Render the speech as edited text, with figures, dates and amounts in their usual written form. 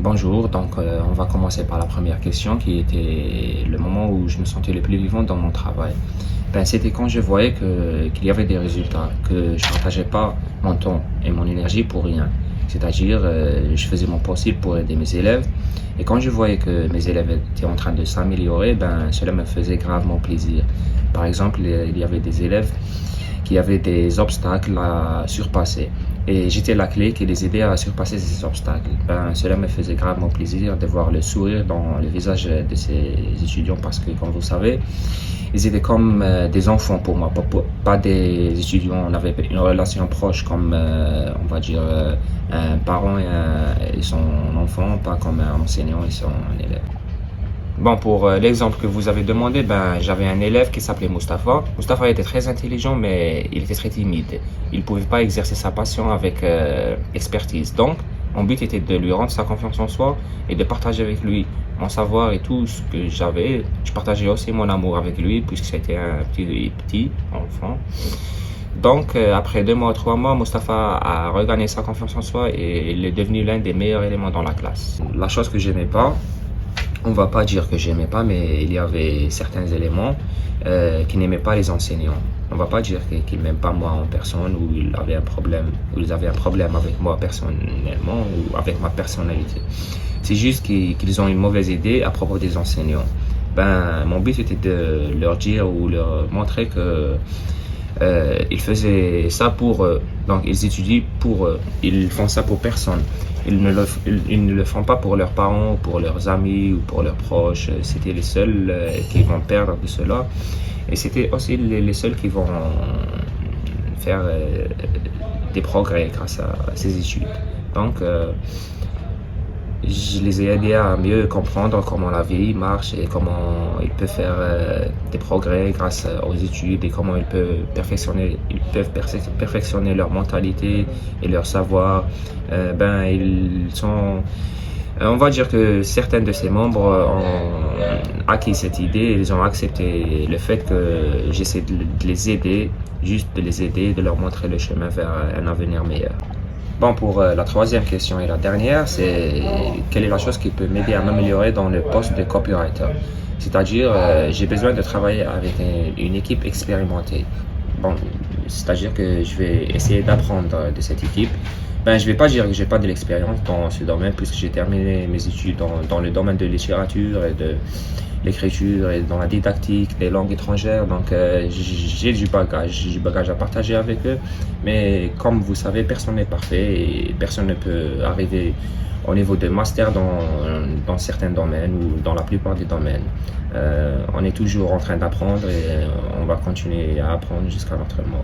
Bonjour, on va commencer par la première question qui était le moment où je me sentais le plus vivant dans mon travail. C'était quand je voyais qu'il y avait des résultats, que je partageais pas mon temps et mon énergie pour rien. C'est-à-dire, je faisais mon possible pour aider mes élèves et quand je voyais que mes élèves étaient en train de s'améliorer, cela me faisait gravement plaisir. Par exemple, il y avait des élèves qui avaient des obstacles à surpasser. Et j'étais la clé qui les aidait à surpasser ces obstacles. Cela me faisait gravement plaisir de voir le sourire dans le visage de ces étudiants parce que, comme vous savez, ils étaient comme des enfants pour moi, pas des étudiants. On avait une relation proche comme, on va dire, un parent et son enfant, pas comme un enseignant et son élève. Bon, pour l'exemple que vous avez demandé, j'avais un élève qui s'appelait Mustapha. Mustapha était très intelligent, mais il était très timide. Il ne pouvait pas exercer sa passion avec expertise. Donc, mon but était de lui rendre sa confiance en soi et de partager avec lui mon savoir et tout ce que j'avais. Je partageais aussi mon amour avec lui, puisque c'était un petit enfant. Donc, après 2 mois, 3 mois, Mustapha a regagné sa confiance en soi et il est devenu l'un des meilleurs éléments dans la classe. La chose que j'aimais pas, on va pas dire que j'aimais pas, mais il y avait certains éléments qui n'aimaient pas les enseignants. On va pas dire qu'ils m'aiment pas moi en personne ou ils avaient un problème avec moi personnellement ou avec ma personnalité. C'est juste qu'ils ont une mauvaise idée à propos des enseignants. Mon but était de leur dire ou leur montrer que ils faisaient ça pour eux. Donc ils étudient pour eux. Ils font ça pour personne. Ils ne le font pas pour leurs parents, pour leurs amis ou pour leurs proches. C'était les seuls qui vont perdre de cela. Et c'était aussi les seuls qui vont faire des progrès grâce à ces études. Donc, je les ai aidés à mieux comprendre comment la vie marche et comment ils peuvent faire des progrès grâce aux études et comment ils peuvent perfectionner leur mentalité et leur savoir. On va dire que certains de ces membres ont acquis cette idée et ils ont accepté le fait que j'essaie de les aider, juste de les aider, de leur montrer le chemin vers un avenir meilleur. Bon, pour la troisième question et la dernière, c'est quelle est la chose qui peut m'aider à m'améliorer dans le poste de copywriter? C'est-à-dire, j'ai besoin de travailler avec une équipe expérimentée. Bon, c'est-à-dire que je vais essayer d'apprendre de cette équipe. Je vais pas dire que j'ai pas de l'expérience dans ce domaine puisque j'ai terminé mes études dans le domaine de littérature et de l'écriture et dans la didactique des langues étrangères. Donc, j'ai du bagage à partager avec eux. Mais comme vous savez, personne n'est parfait et personne ne peut arriver au niveau de master dans certains domaines ou dans la plupart des domaines. On est toujours en train d'apprendre et on va continuer à apprendre jusqu'à notre mort.